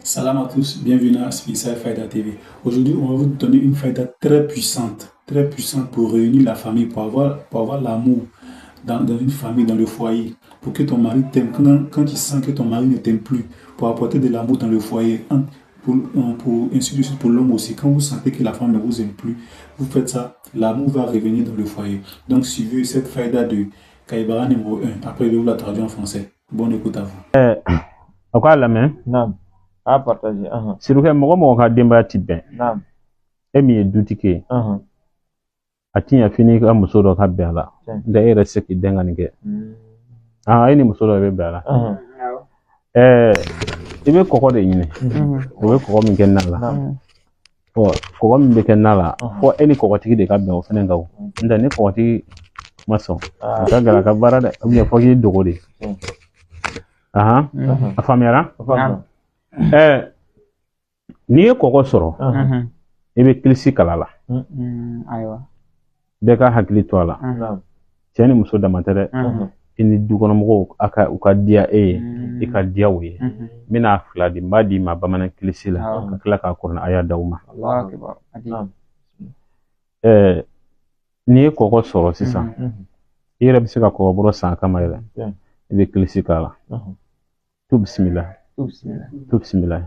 Salam à tous, bienvenue à Spécial Faïda TV. Aujourd'hui, on va vous donner une faïda très puissante pour réunir la famille, pour avoir l'amour dans une famille, dans le foyer, pour que ton mari t'aime. Quand tu sens que ton mari ne t'aime plus, pour apporter de l'amour dans le foyer, ainsi de suite pour l'homme aussi. Quand vous sentez que la femme ne vous aime plus, vous faites ça, l'amour va revenir dans le foyer. Donc, suivez cette faïda de Kaibara numéro 1. Après, je vais vous la traduire en français. Bonne écoute à vous. Akwa lamɛn Naam. A partager. sirikɛ mɔgɔ mɔgɔ ka denbaya ti bɛn Naam. e min ye dutigi ye a ti ɲa fini ka muso dɔ ka bɛn a la n tɛ e yɛrɛ se k'i den ka nin kɛ e ni muso dɔ bɛ bɛn a la i bɛ kɔgɔ de ɲini o bɛ kɔgɔ min kɛ na la kɔgɔ min bɛ kɛ na la fɔ e ni kɔgɔtigi de ka bɛn o fɛnɛ kan n tɛ ni kɔgɔtigi ma sɔn a ka gɛlɛ a ka baara dɛ fɔ k'i dogo de a faamuyara n'i ye kɔgɔ sɔrɔ i bɛ kilisi kala la bɛɛ ka hakili to a la cɛ ni muso dama tɛ dɛ i ni dukɔnɔmɔgɔw u ka diya e ye i ka diya u ye n bɛna fila di n b'a di ma bamanan kilisi la ka tila k'a kɔrɔna a y'a d'aw ma n'i ye kɔgɔ sɔrɔ sisan i yɛrɛ bɛ se ka kɔgɔbɔrɔ san a kama yɛrɛ i bɛ kilisi k'a la tu bisimila tu bisimila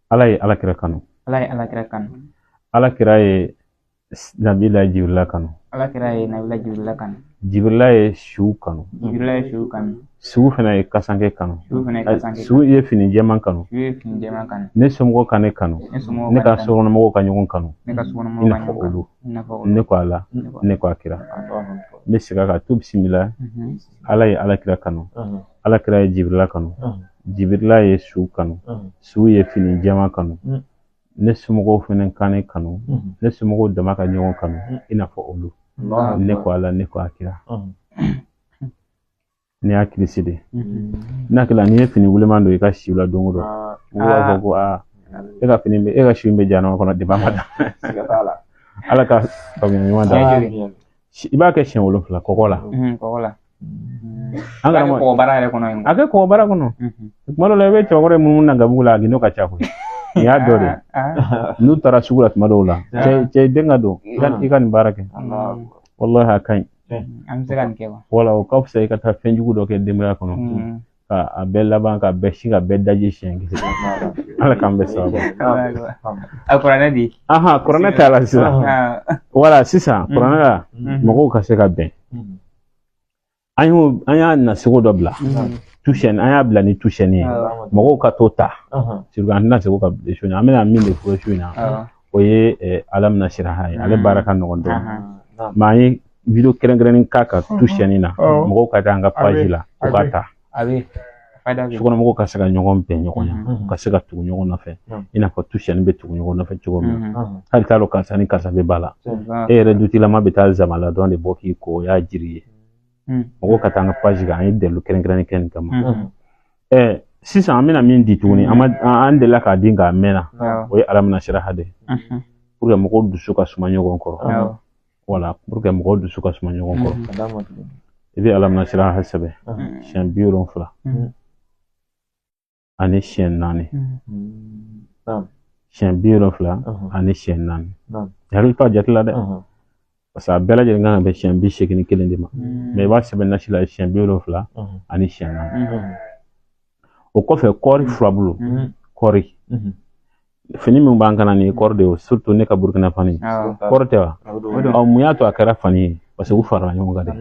ala ye alakira kanu alakira ye nabila jibrila kanu jibrila ye su kanu su fana ye kasanke kanu su ye fini jɛman kanu ne somɔgɔw ka ne kanu ne ka sokɔnɔmɔgɔw ka ɲɔgɔn kanu i n'a fɔ olu ne ko ala ne ko akira n bɛ segin a kan tu bisimila ala ye alakira kanu alakira ye jibrila kanu jibrila ye su kanu su ye fini jɛman kanu ne somɔgɔw fana ka ne kanu ne somɔgɔw dama ka ɲɔgɔn kanu i n'a fɔ olu ne ko ala ne ko akira ne y'a kilisi de n'a kɛla n'i ye fini wuleman don i ka siw la don o don u b'a fɔ ko e ka siw bɛ janama kɔnɔ depi a ma da ala ka faamuya ɲuman da i b'a kɛ siɲɛ 7 kɔgɔ la a kɛ kɔgɔbara kɔnɔ tuma dɔw la i bɛ cɛbakɔrɔ minnu na gabugu la a gindo ka ca koyi nin y'a dɔ de n'u taara sugu la tuma dɔw la cɛ den ka don i ka nin baara kɛ wallahi a ka ɲi wala o ka fisa i ka taa fɛn jugu dɔ kɛ denbaya kɔnɔ ka bɛɛ laban ka bɛɛ sin ka bɛɛ daji siɲɛ kelen ala k'an bɛɛ sababu kuranɛ t'a la sisan wala sisan kuranɛ la mɔgɔw ka se ka bɛn an y'a nasego dɔ bila tusiɛni an y'a bila ni tusiɛni ye mɔgɔw ka to ta surtout an tɛna sego ka su an bɛna min de fɔ su in na o ye ala mina siraha ye ale baara ka nɔgɔn dɔɔni mais an ye video kɛrɛnkɛrɛnnin k'a ka tusiɛni na mɔgɔw ka taa an ka page la u ka ta sokɔnɔmɔgɔw ka se ka ɲɔgɔn bɛn ɲɔgɔn na u ka se ka tugu ɲɔgɔn nɔfɛ i n'a fɔ tusiɛni bɛ tugu ɲɔgɔn nɔfɛ cogo min na hali t'a dɔn karisa ni karisa bɛ ba la e yɛrɛ dutilama bɛ taa zamala dɔrɔn de bɔ k'i ko o y'a jiri ye mɔgɔw ka taa an ka page kan an ye dalilu kɛrɛnkɛrɛnnin kɛ nin kama sisan an bɛna min di tuguni an delila k'a di nka a mɛnna o ye ala mina siraha de pour que mɔgɔw dusu ka suma ɲɔgɔn kɔrɔ wala pour que mɔgɔw dusu ka suma ɲɔgɔn kɔrɔ i bɛ ala mina siraha sɛbɛn siɲɛ 70 ani siɲɛ 4 siɲɛ 70 ani siɲɛ 4 hakili to a jate la dɛ parce que a bɛɛ lajɛlen kan ka bɛn siɲɛ 81 de ma mais i b'a sɛbɛn nasi la siɲɛ 70 ani siɲɛ 4 o kɔfɛ kɔɔri furabulu kɔɔri fini min b'an kana nin ye kɔɔri de ye surtout ne ka burukina fani kɔɔri tɛ wa mun y'a to a kɛra fani ye parce que u farala ɲɔgɔn kan de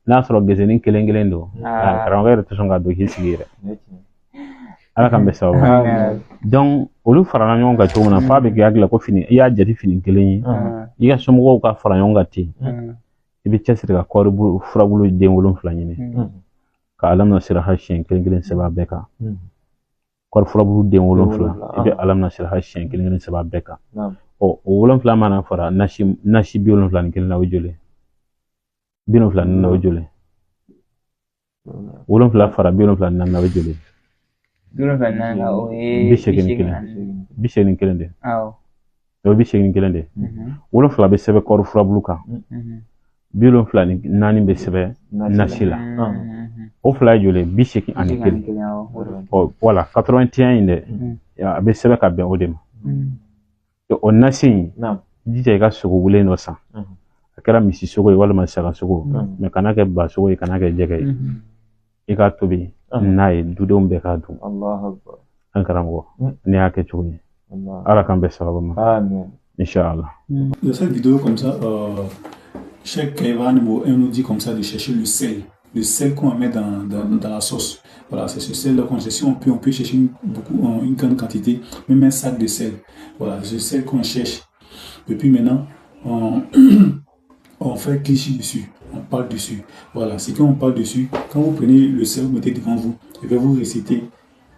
n'a sɔrɔ gesenin kelen don karamɔgɔ yɛrɛ tɛ sɔn ka don k'i sigi yɛrɛ ala k'an bɛ sababu donc olu farala ɲɔgɔn kan cogo min na f'a bɛ k'i hakili la ko fini i y'a jate fini kelen ye i ka somɔgɔw ka fara ɲɔgɔn kan ten i bɛ cɛsiri ka kɔɔri furabulu den 7 ɲini ka ala mina siraha siɲɛ 1 sɛbɛn a bɛɛ kan kɔɔri furabulu den 7 i bɛ ala mina siraha siɲɛ 1 sɛbɛn a bɛɛ kan o 7 mana fara nasi 71 na o joli 74 na o joli 7 fara 74 na o joli 81 de o bi 81 de 7 bɛ sɛbɛn kɔɔri furabulu kan 74 bɛ sɛbɛn nasi la o fila ye joli bi seegin ani kelen voilà 81 in dɛ a bɛ sɛbɛn ka bɛn o de ma o nasi in jija i ka sogo wulen dɔ san a kɛra misi sogo ye walima saga sogo mɛ kana kɛ ba sogo ye kana kɛ jɛgɛ ye i k'a tobi n'a ye dudenw bɛɛ k'a dun an karamɔgɔ ne y'a kɛ cogo ye ala k'an bɛɛ sababu ma Inch'Allah. Dans cette vidéo comme ça, Cheikh Kaivan nous dit comme ça de chercher le sel qu'on va mettre dans la sauce. Voilà, c'est ce sel-là qu'on cherche. Si on peut chercher une grande quantité, même un sac de sel. Voilà, c'est le sel qu'on cherche. Et puis maintenant, on fait cliché dessus, on parle dessus. Voilà, c'est quand on parle dessus, quand vous prenez le sel, vous mettez devant vous, je vais vous réciter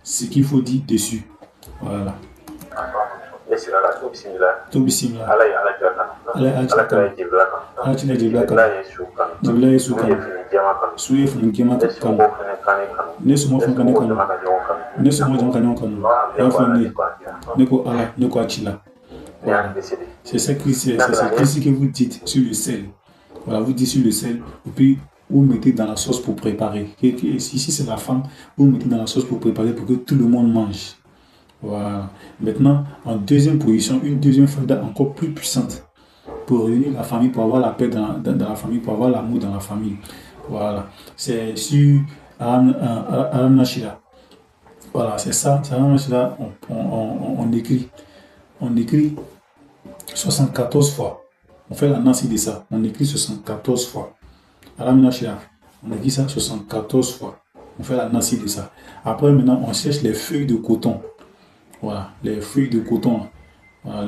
ce qu'il faut dire dessus. Voilà. Bismillah. C'est ça que vous dites sur le sel. Voilà, vous dites sur le sel, et puis vous mettez dans la sauce pour préparer. Si c'est la femme, vous mettez dans la sauce pour préparer pour que tout le monde mange. Voilà. Maintenant, en deuxième position, une deuxième faïda encore plus puissante pour réunir la famille, pour avoir la paix dans la famille, pour avoir l'amour dans la famille. Voilà. C'est sur Aram Nashira. Voilà, c'est ça. Aram Nashira, on écrit 74 fois. On fait la nasi de ça. On écrit 74 fois. Aram Nashira, on écrit ça 74 fois. On fait la nasi de ça. Après, maintenant, on cherche les feuilles de coton. Voilà, les feuilles de coton, voilà,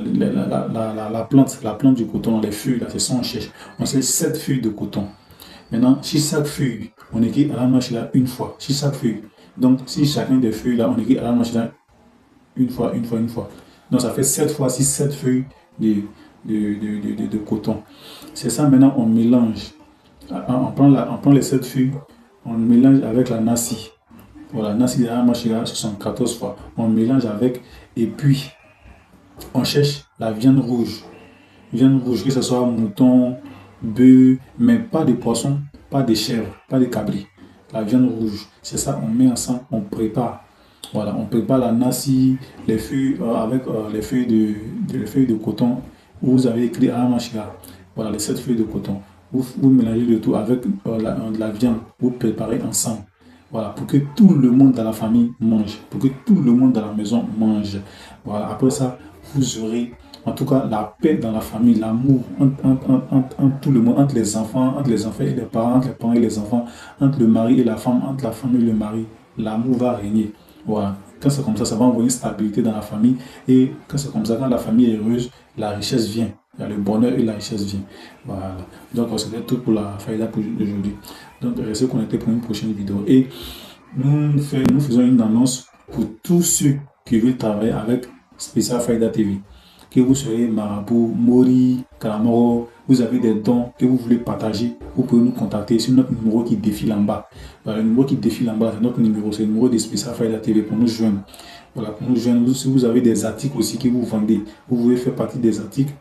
la plante du coton, les feuilles, là, c'est ça on cherche. On cherche 7 feuilles de coton. Maintenant, si chaque feuille, on écrit à la machine une fois. Si chaque feuille, donc si chacun des feuilles là, on écrit à la machine une fois. Donc ça fait 7 fois 6, 7 feuilles de coton. C'est ça, maintenant on mélange. On prend les 7 feuilles, on mélange avec la nasi. Voilà, nasi de la machira 74 fois. On mélange avec et puis on cherche la viande rouge. Viande rouge, que ce soit mouton, bœuf, mais pas de poisson, pas de chèvre, pas de cabri. La viande rouge, c'est ça, on met ensemble, on prépare. Voilà, on prépare la nasi, les feuilles avec les feuilles de coton. Vous avez écrit à la machira. Voilà, les 7 feuilles de coton. Vous mélangez le tout avec la viande. Vous préparez ensemble. Voilà, pour que tout le monde dans la famille mange, pour que tout le monde dans la maison mange. Voilà, après ça, vous aurez en tout cas la paix dans la famille, l'amour entre tout le monde, entre les enfants et les parents, entre les parents et les enfants, entre le mari et la femme, entre la femme et le mari. L'amour va régner. Voilà, quand c'est comme ça va envoyer une stabilité dans la famille. Et quand c'est comme ça, quand la famille est heureuse, la richesse vient. Le bonheur et la richesse vient. Voilà. Donc, c'était tout pour la faïda pour aujourd'hui. Donc, restez connectés pour une prochaine vidéo. Et nous faisons une annonce pour tous ceux qui veulent travailler avec Spécial Faïda TV. Que vous soyez marabout, mori, karamoro, vous avez des dons que vous voulez partager, vous pouvez nous contacter sur notre numéro qui défile en bas. Voilà, le numéro qui défile en bas, c'est notre numéro, c'est le numéro de Spécial Faïda TV pour nous joindre. Voilà, pour nous joindre. Si vous avez des articles aussi que vous vendez, vous pouvez faire partie des articles.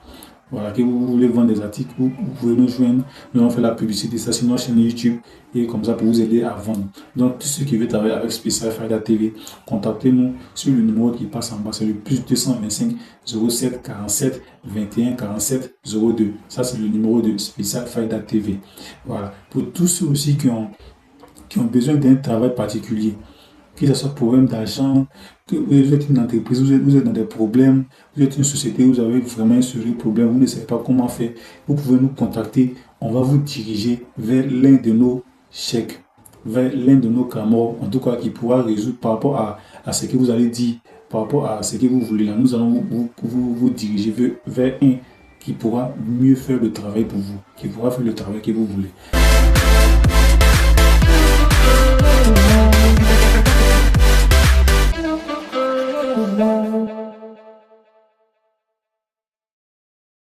Voilà, que vous voulez vendre des articles, vous pouvez nous joindre. Nous on fait la publicité, ça sur notre chaîne YouTube et comme ça pour vous aider à vendre. Donc, tous ceux qui veulent travailler avec Spécial Faïda TV, contactez-nous sur le numéro qui passe en bas, c'est le plus 225 07 47 21 47 02. Ça, c'est le numéro de Spécial Faïda TV. Voilà, pour tous ceux aussi qui ont besoin d'un travail particulier, que ce soit problème d'argent, que vous êtes une entreprise, vous êtes dans des problèmes, vous êtes une société, vous avez vraiment un sérieux problème, vous ne savez pas comment faire, vous pouvez nous contacter, on va vous diriger vers l'un de nos chèques, vers l'un de nos camarades, en tout cas qui pourra résoudre par rapport à ce que vous allez dire, par rapport à ce que vous voulez. Là, nous allons vous diriger vers un qui pourra mieux faire le travail pour vous, qui pourra faire le travail que vous voulez.